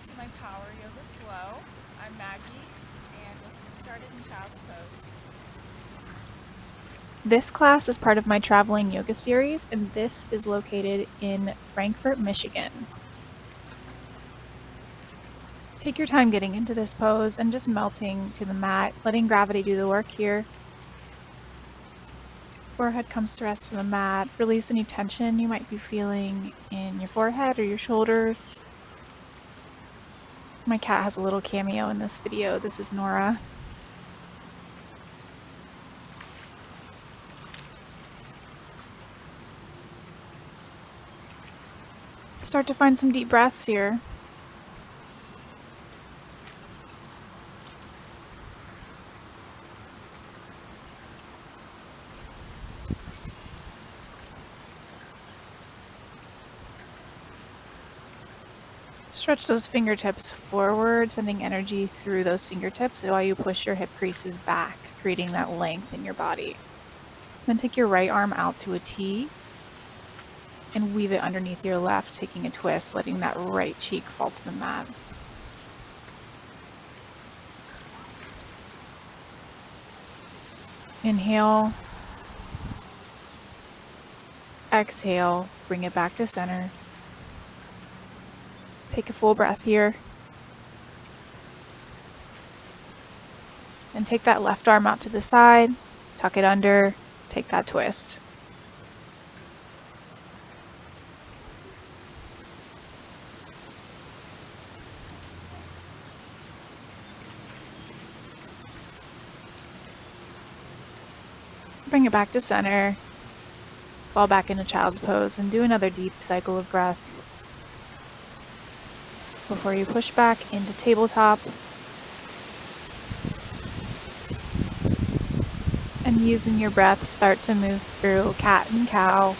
to my Power Yoga Flow. I'm Maggie, and let's get started in Child's Pose. This class is part of my traveling yoga series, and this is located in Frankfort, Michigan. Take your time getting into this pose and just melting to the mat, letting gravity do the work here. Forehead comes to rest on the mat. Release any tension you might be feeling in your forehead or your shoulders. My cat has a little cameo in this video. This is Nora. Start to find some deep breaths here. Stretch those fingertips forward, sending energy through those fingertips while you push your hip creases back, creating that length in your body. Then take your right arm out to a T and weave it underneath your left, taking a twist, letting that right cheek fall to the mat. Inhale. Exhale, bring it back to center. Take a full breath here. And take that left arm out to the side, tuck it under, take that twist. Bring it back to center. Fall back into child's pose and do another deep cycle of breath before you push back into tabletop. And using your breath, start to move through cat and cow,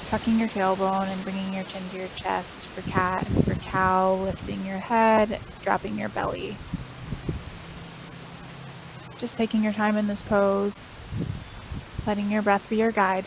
tucking your tailbone and bringing your chin to your chest for cat, and for cow, lifting your head, dropping your belly. Just taking your time in this pose, letting your breath be your guide.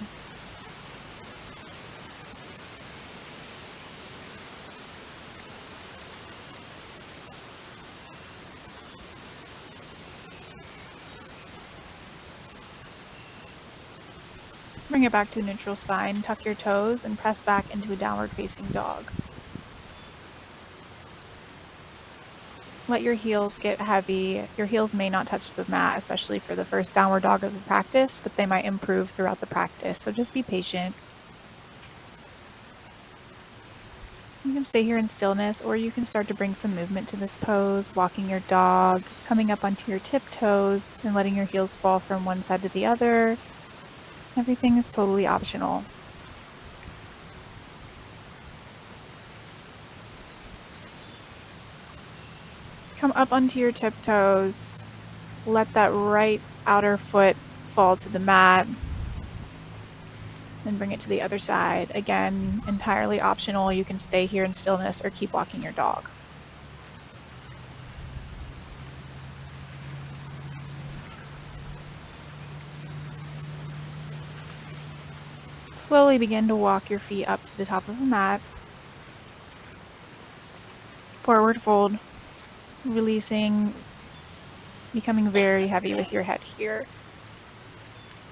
Bring it back to neutral spine, tuck your toes, and press back into a downward facing dog. Let your heels get heavy. Your heels may not touch the mat, especially for the first downward dog of the practice, but they might improve throughout the practice, so just be patient. You can stay here in stillness, or you can start to bring some movement to this pose, walking your dog, coming up onto your tiptoes, and letting your heels fall from one side to the other. Everything is totally optional. Come up onto your tiptoes. Let that right outer foot fall to the mat. Then bring it to the other side. Again, entirely optional. You can stay here in stillness or keep walking your dog. Slowly begin to walk your feet up to the top of the mat. Forward fold, releasing, becoming very heavy with your head here.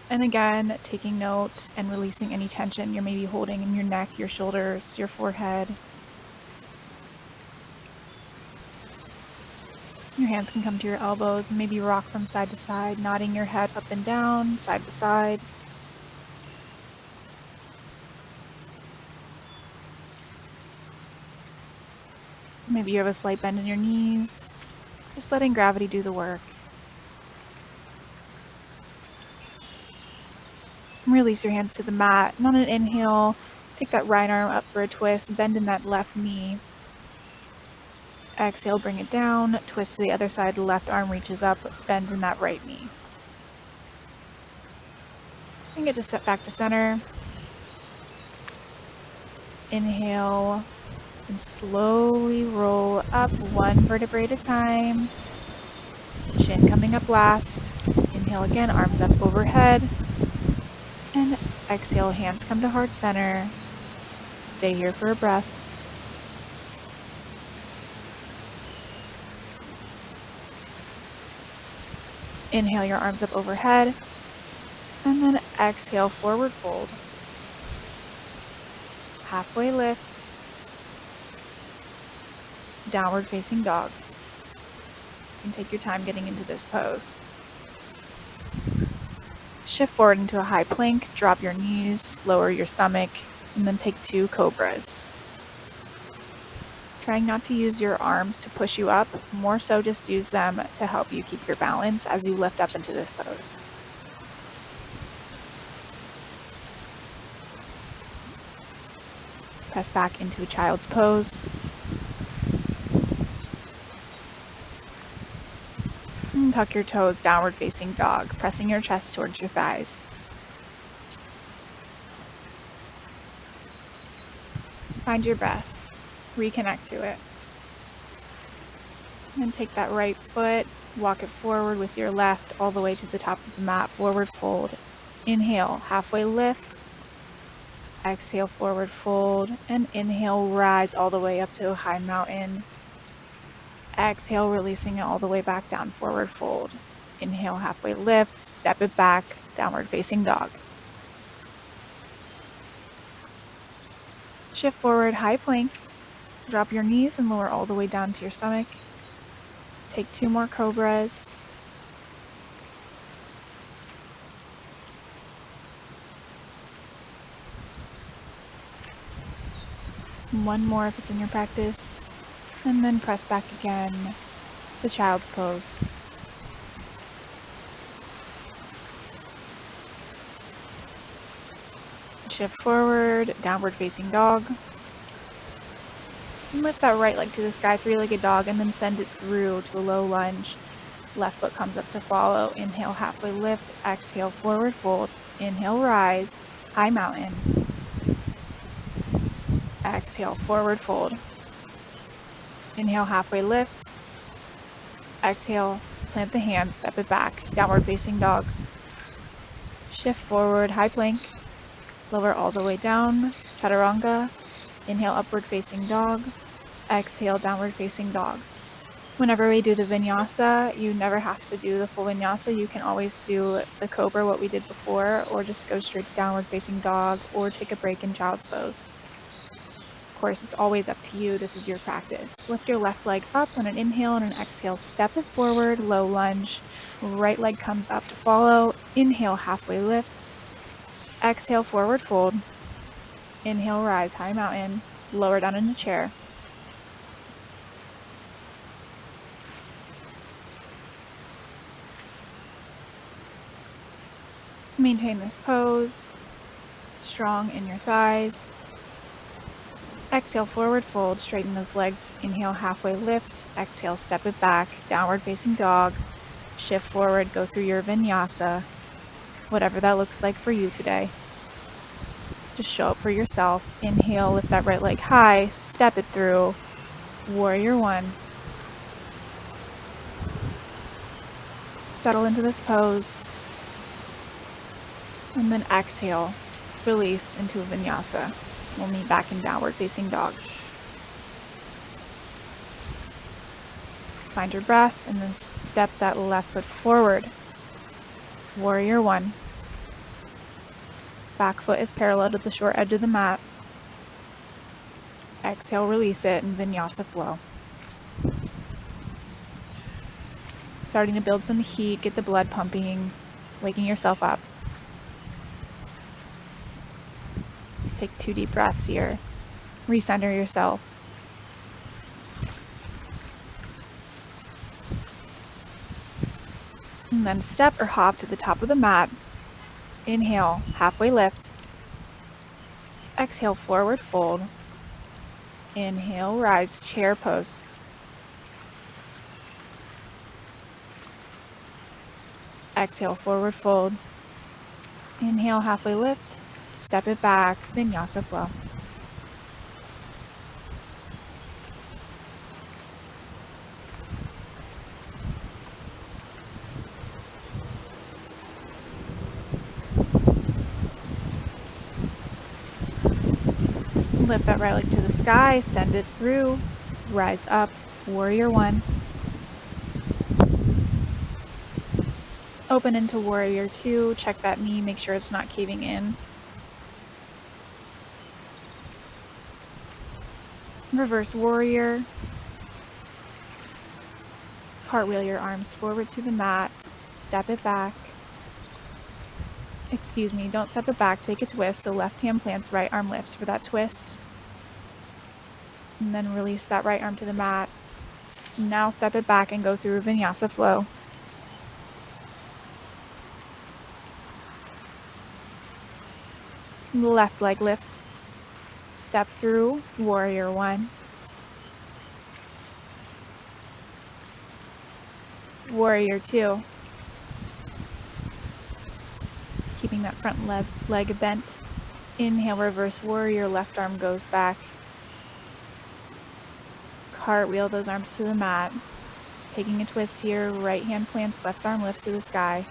And again, taking note and releasing any tension you may be holding in your neck, your shoulders, your forehead. Your hands can come to your elbows and maybe rock from side to side, nodding your head up and down, side to side. Maybe you have a slight bend in your knees. Just letting gravity do the work. Release your hands to the mat, and on an inhale, take that right arm up for a twist, bend in that left knee. Exhale, bring it down, twist to the other side, left arm reaches up, bend in that right knee. And get to step back to center. Inhale, and slowly roll up one vertebrae at a time. Chin coming up last. Inhale again, arms up overhead. And exhale, hands come to heart center. Stay here for a breath. Inhale your arms up overhead, and then exhale, forward fold. Halfway lift, downward facing dog. And take your time getting into this pose. Shift forward into a high plank, drop your knees, lower your stomach, and then take 2 cobras. Trying not to use your arms to push you up, more so just use them to help you keep your balance as you lift up into this pose. Press back into a child's pose. And tuck your toes, downward facing dog, pressing your chest towards your thighs. Find your breath. Reconnect to it. And take that right foot, walk it forward with your left all the way to the top of the mat, forward fold. Inhale, halfway lift. Exhale, forward fold, and inhale, rise all the way up to a high mountain. Exhale, releasing it all the way back down, forward fold. Inhale, halfway lift, step it back, downward facing dog. Shift forward, high plank. Drop your knees and lower all the way down to your stomach. Take 2 more cobras. One more if it's in your practice. And then press back again, the child's pose. Shift forward, downward facing dog. And lift that right leg to the sky, 3-legged dog, and then send it through to a low lunge. Left foot comes up to follow. Inhale, halfway lift. Exhale, forward fold. Inhale, rise, high mountain. Exhale, forward fold. Inhale, halfway lift. Exhale, plant the hands, step it back, downward facing dog. Shift forward, high plank. Lower all the way down, chaturanga. Inhale, upward facing dog. Exhale, downward facing dog. Whenever we do the vinyasa, you never have to do the full vinyasa. You can always do the cobra, what we did before, or just go straight to downward facing dog, or take a break in child's pose. Of course, it's always up to you. This is your practice. Lift your left leg up on an inhale and an exhale. Step it forward, low lunge. Right leg comes up to follow. Inhale, halfway lift. Exhale, forward fold. Inhale, rise, high mountain. Lower down in a chair. Maintain this pose. Strong in your thighs. Exhale, forward fold, straighten those legs. Inhale, halfway lift. Exhale, step it back, downward facing dog. Shift forward, go through your vinyasa. Whatever that looks like for you today. Just show up for yourself. Inhale, lift that right leg high, step it through. Warrior 1. Settle into this pose. And then exhale, release into a vinyasa. We'll meet back in downward facing dog. Find your breath and then step that left foot forward. Warrior 1. Back foot is parallel to the short edge of the mat. Exhale, release it, and vinyasa flow. Starting to build some heat, get the blood pumping, waking yourself up. Take 2 deep breaths here. Recenter yourself. And then step or hop to the top of the mat. Inhale, halfway lift. Exhale, forward fold. Inhale, rise, chair pose. Exhale, forward fold. Inhale, halfway lift. Step it back, vinyasa flow. Lift that right leg to the sky, send it through, rise up, warrior 1. Open into warrior 2, check that knee, make sure it's not caving in. Reverse warrior. Cartwheel your arms forward to the mat, step it back. Excuse me, don't step it back, take a twist, so left hand plants, right arm lifts for that twist. And then release that right arm to the mat. Now step it back and go through Vinyasa flow. Left leg lifts. Step through, warrior 1. Warrior 2. Keeping that front leg bent. Inhale, reverse warrior, left arm goes back. Cartwheel those arms to the mat. Taking a twist here, right hand plants, left arm lifts to the sky.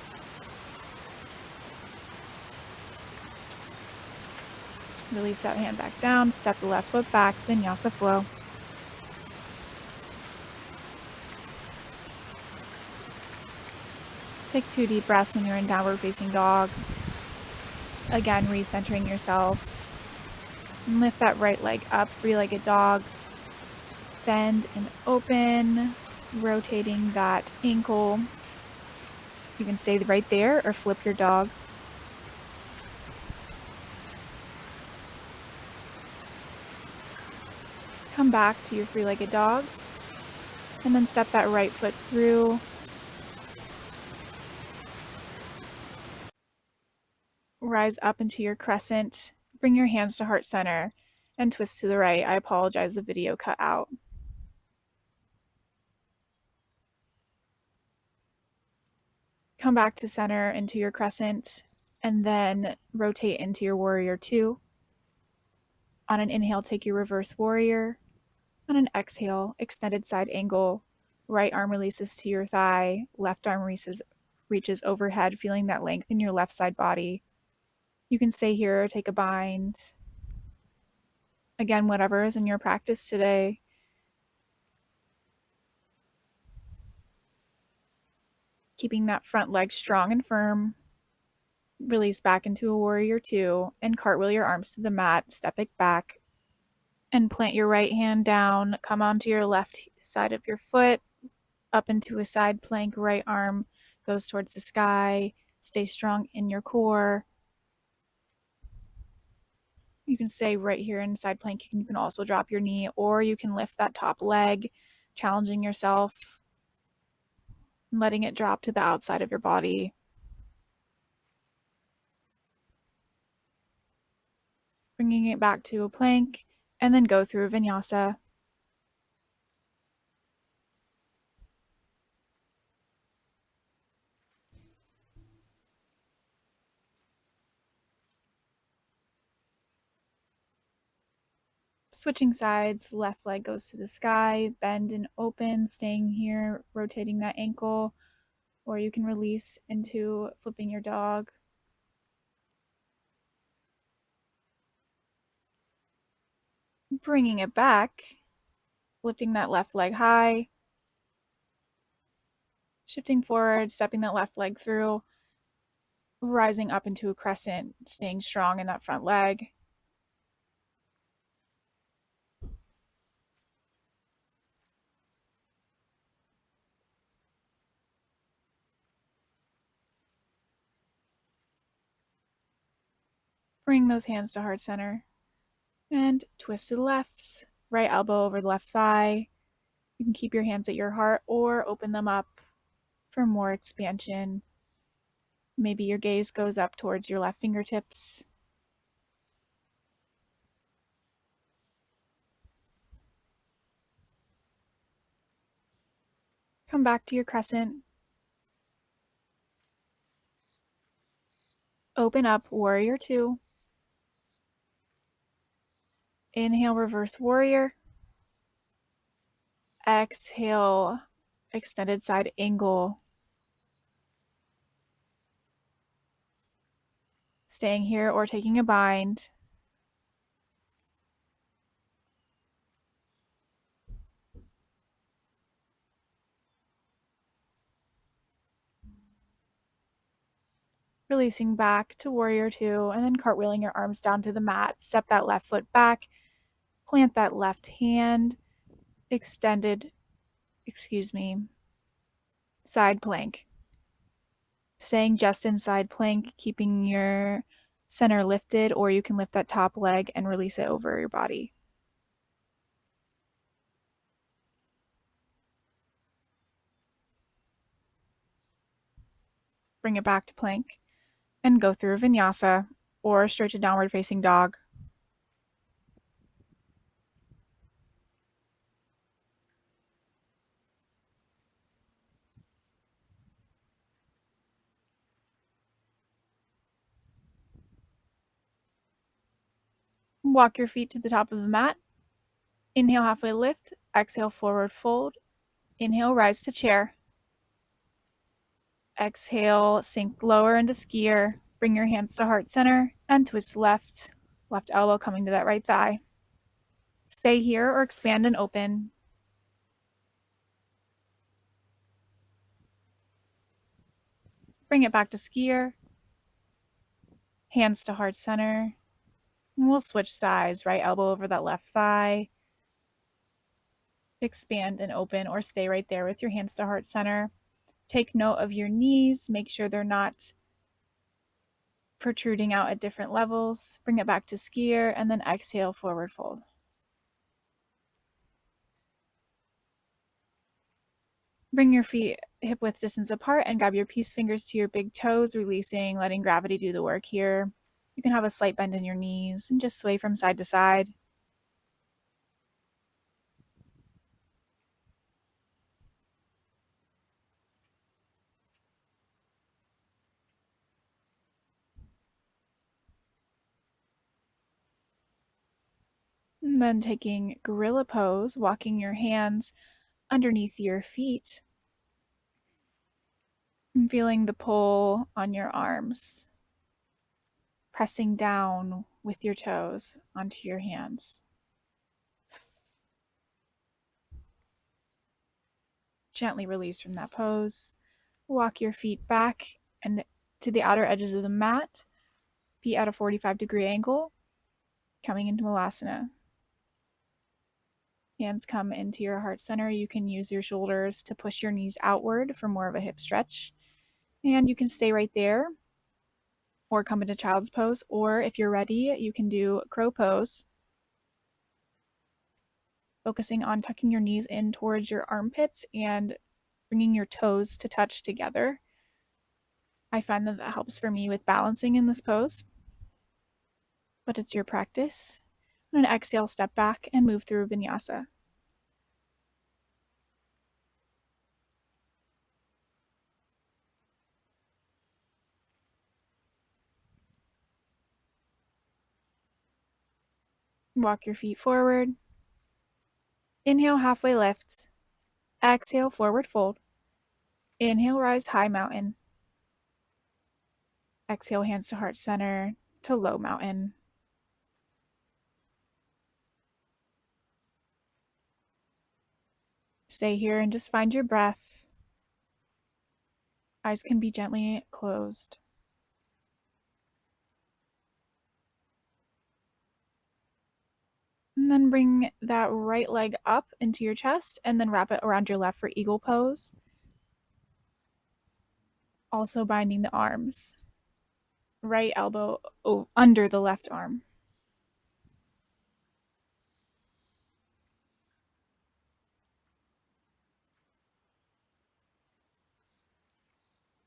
Release that hand back down, step the left foot back, Vinyasa flow. Take 2 deep breaths when you're in downward facing dog. Again, recentering yourself. And lift that right leg up, 3-legged dog. Bend and open, rotating that ankle. You can stay right there or flip your dog. Come back to your 3-legged dog. And then step that right foot through. Rise up into your crescent. Bring your hands to heart center and twist to the right. I apologize, the video cut out. Come back to center into your crescent and then rotate into your warrior 2. On an inhale, take your reverse warrior. On an exhale, extended side angle. Right arm releases to your thigh. Left arm reaches overhead, feeling that length in your left side body. You can stay here or take a bind. Again, whatever is in your practice today. Keeping that front leg strong and firm. Release back into a warrior 2 and cartwheel your arms to the mat, step it back and plant your right hand down. Come onto your left side of your foot, up into a side plank, right arm goes towards the sky. Stay strong in your core. You can stay right here in side plank. You can also drop your knee, or you can lift that top leg, challenging yourself, letting it drop to the outside of your body. Bringing it back to a plank, and then go through a vinyasa. Switching sides, left leg goes to the sky, bend and open, staying here, rotating that ankle, or you can release into flipping your dog. Bringing it back, lifting that left leg high, shifting forward, stepping that left leg through, rising up into a crescent, staying strong in that front leg. Bring those hands to heart center and twist to the lefts. Right elbow over the left thigh. You can keep your hands at your heart or open them up for more expansion. Maybe your gaze goes up towards your left fingertips. Come back to your crescent. Open up, warrior 2. Inhale, reverse warrior. Exhale, extended side angle. Staying here or taking a bind. Releasing back to warrior two, and then cartwheeling your arms down to the mat. Step that left foot back, plant that left hand, extended, side plank. Staying just in side plank, keeping your center lifted, or you can lift that top leg and release it over your body. Bring it back to plank and go through vinyasa or straight to downward facing dog. Walk your feet to the top of the mat. Inhale, halfway lift. Exhale, forward fold. Inhale, rise to chair. Exhale, sink lower into skier. Bring your hands to heart center and twist left. Left elbow coming to that right thigh. Stay here or expand and open. Bring it back to skier. Hands to heart center. And we'll switch sides. Right elbow over that left thigh. Expand and open, or stay right there with your hands to heart center. Take note of your knees. Make sure they're not protruding out at different levels. Bring it back to skier, and then exhale, forward fold. Bring your feet hip width distance apart and grab your peace fingers to your big toes, releasing, letting gravity do the work here. You can have a slight bend in your knees and just sway from side to side. And then taking gorilla pose, walking your hands underneath your feet and feeling the pull on your arms, pressing down with your toes onto your hands. Gently release from that pose. Walk your feet back and to the outer edges of the mat, feet at a 45-degree angle, coming into Malasana. Hands come into your heart center. You can use your shoulders to push your knees outward for more of a hip stretch. And you can stay right there or come into child's pose. Or if you're ready, you can do crow pose, focusing on tucking your knees in towards your armpits and bringing your toes to touch together. I find that helps for me with balancing in this pose, but it's your practice. I'm going to exhale, step back, and move through vinyasa. Walk your feet forward. Inhale, halfway lift. Exhale, forward fold. Inhale, rise, high mountain. Exhale, hands to heart center to low mountain. Stay here and just find your breath. Eyes can be gently closed. And then bring that right leg up into your chest and then wrap it around your left for eagle pose. Also binding the arms. Right elbow under the left arm.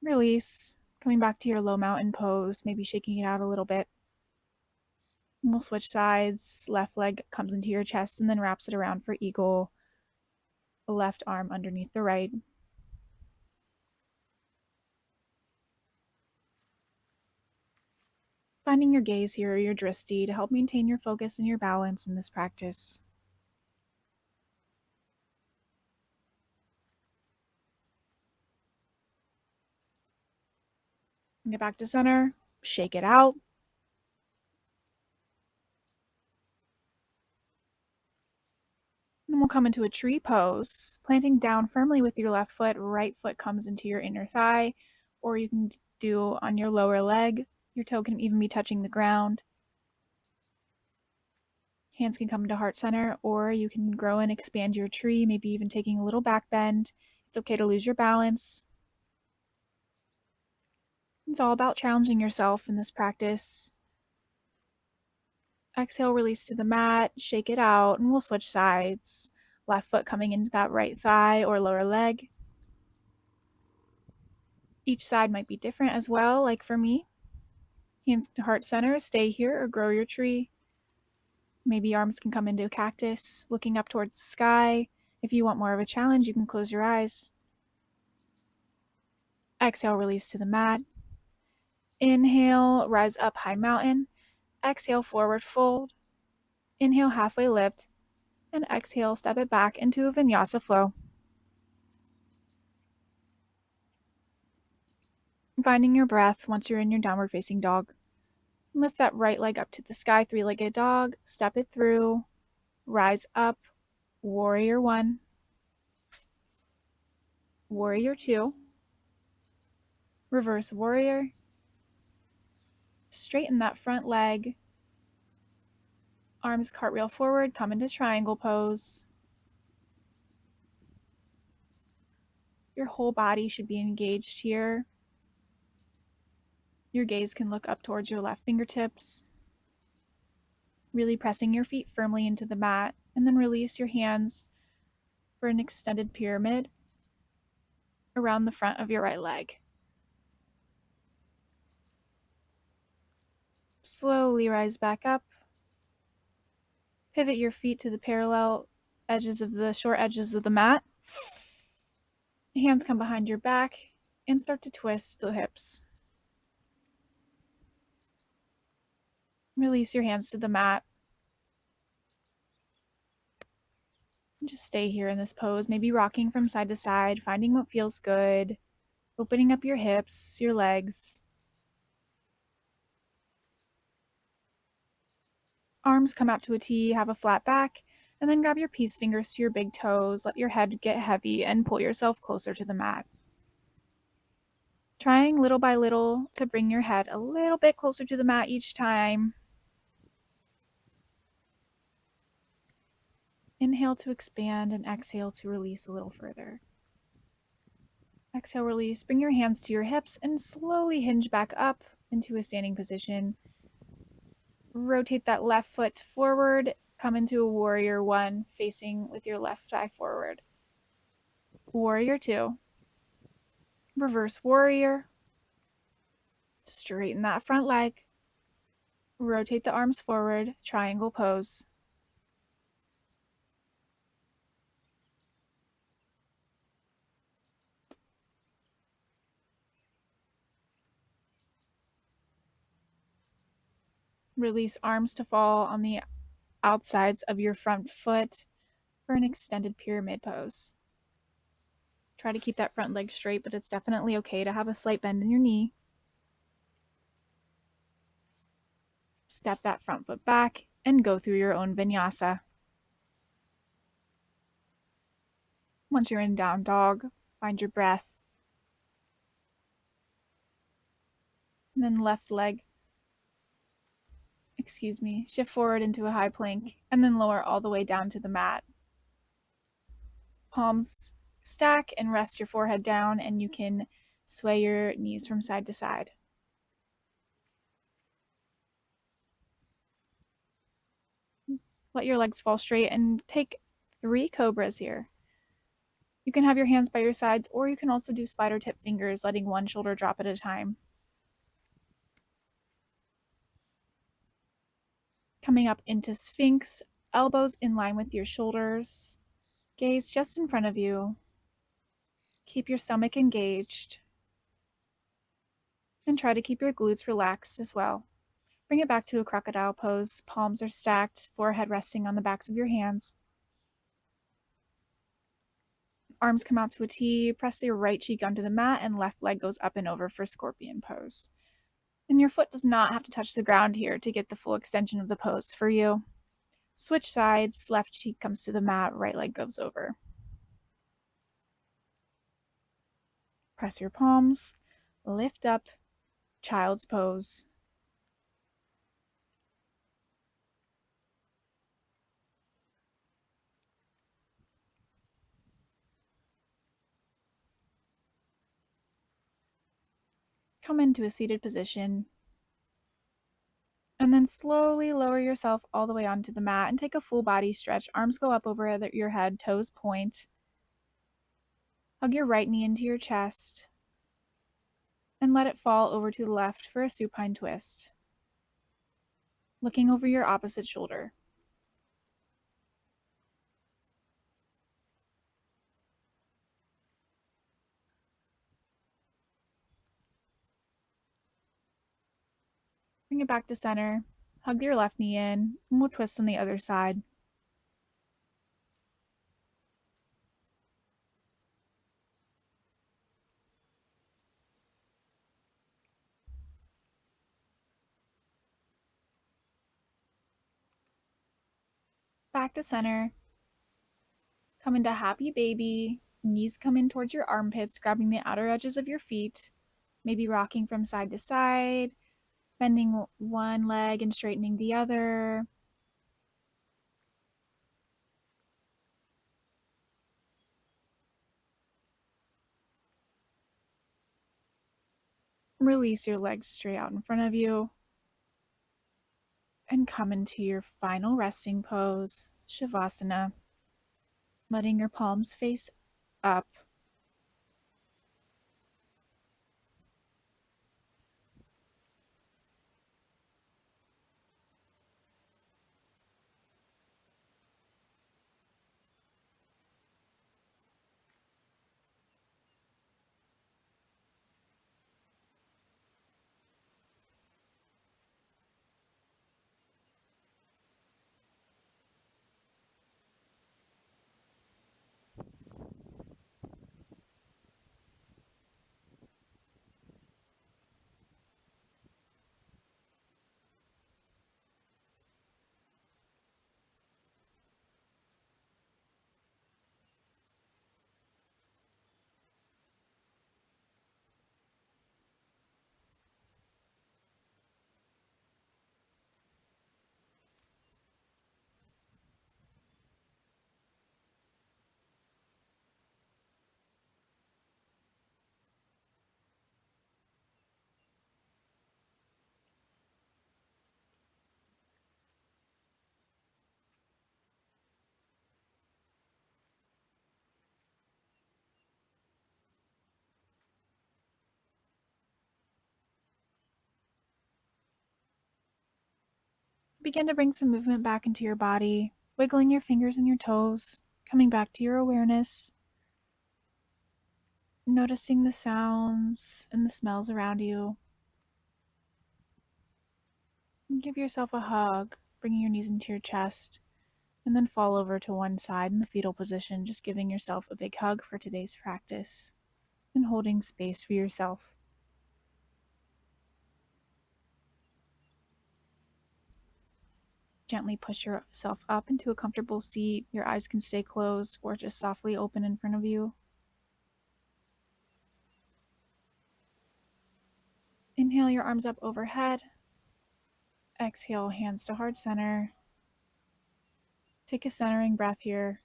Release. Coming back to your low mountain pose, maybe shaking it out a little bit. And we'll switch sides. Left leg comes into your chest and then wraps it around for eagle. The left arm underneath the right. Finding your gaze here, or your drishti, to help maintain your focus and your balance in this practice. Bring it back to center. Shake it out. Then we'll come into a tree pose, planting down firmly with your left foot. Right foot comes into your inner thigh, or you can do on your lower leg. Your toe can even be touching the ground. Hands can come to heart center, or you can grow and expand your tree, maybe even taking a little back bend. It's okay to lose your balance. It's all about challenging yourself in this practice. Exhale, release to the mat, shake it out, and we'll switch sides. Left foot coming into that right thigh or lower leg. Each side might be different as well, like for me. Hands to heart center, stay here or grow your tree. Maybe arms can come into a cactus, looking up towards the sky. If you want more of a challenge, you can close your eyes. Exhale, release to the mat. Inhale, rise up, high mountain. Exhale, forward fold. Inhale, halfway lift. And exhale, step it back into a vinyasa flow. Finding your breath once you're in your downward facing dog. Lift that right leg up to the sky, three-legged dog. Step it through. Rise up. Warrior 1. Warrior 2. Reverse warrior. Straighten that front leg. Arms cartwheel forward, come into triangle pose. Your whole body should be engaged here. Your gaze can look up towards your left fingertips. Really pressing your feet firmly into the mat, and then release your hands for an extended pyramid around the front of your right leg. Slowly rise back up. Pivot your feet to the parallel edges of the short edges of the mat. Hands come behind your back and start to twist the hips. Release your hands to the mat. Just stay here in this pose, maybe rocking from side to side, finding what feels good, opening up your hips, your legs. Arms come out to a T, have a flat back, and then grab your peace fingers to your big toes, let your head get heavy, and pull yourself closer to the mat. Trying little by little to bring your head a little bit closer to the mat each time. Inhale to expand and exhale to release a little further. Exhale, release. Bring your hands to your hips and slowly hinge back up into a standing position. Rotate that left foot forward. Come into a warrior 1, facing with your left thigh forward. Warrior 2. Reverse warrior. Straighten that front leg. Rotate the arms forward. Triangle pose. Release arms to fall on the outsides of your front foot for an extended pyramid pose. Try to keep that front leg straight, but it's definitely okay to have a slight bend in your knee. Step that front foot back and go through your own vinyasa. Once you're in down dog, find your breath. And then left leg, shift forward into a high plank and then lower all the way down to the mat. Palms stack and rest your forehead down, and you can sway your knees from side to side. Let your legs fall straight and take 3 cobras here. You can have your hands by your sides, or you can also do spider tip fingers, letting one shoulder drop at a time. Coming up into Sphinx, elbows in line with your shoulders, gaze just in front of you. Keep your stomach engaged, and try to keep your glutes relaxed as well. Bring it back to a crocodile pose. Palms are stacked, forehead resting on the backs of your hands. Arms come out to a T, press your right cheek onto the mat, and left leg goes up and over for scorpion pose. And your foot does not have to touch the ground here to get the full extension of the pose for you. Switch sides, left cheek comes to the mat, right leg goes over. Press your palms, lift up, child's pose. Come into a seated position, and then slowly lower yourself all the way onto the mat and take a full body stretch. Arms go up over your head, toes point. Hug your right knee into your chest and let it fall over to the left for a supine twist. Looking over your opposite shoulder. Bring it back to center. Hug your left knee in, and we'll twist on the other side. Back to center. Come into happy baby. Knees come in towards your armpits, grabbing the outer edges of your feet. Maybe rocking from side to side, bending one leg and straightening the other. Release your legs straight out in front of you. And come into your final resting pose, Shavasana. Letting your palms face up. Begin to bring some movement back into your body, wiggling your fingers and your toes, coming back to your awareness, noticing the sounds and the smells around you. And give yourself a hug, bringing your knees into your chest, and then fall over to one side in the fetal position, just giving yourself a big hug for today's practice and holding space for yourself. Gently push yourself up into a comfortable seat. Your eyes can stay closed or just softly open in front of you. Inhale your arms up overhead. Exhale, hands to heart center. Take a centering breath here.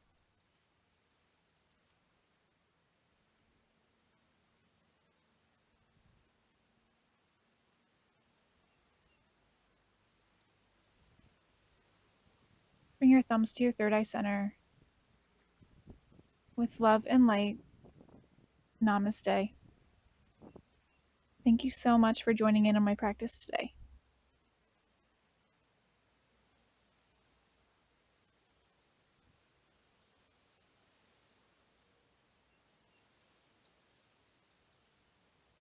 Bring your thumbs to your third eye center. With love and light, namaste. Thank you so much for joining in on my practice today.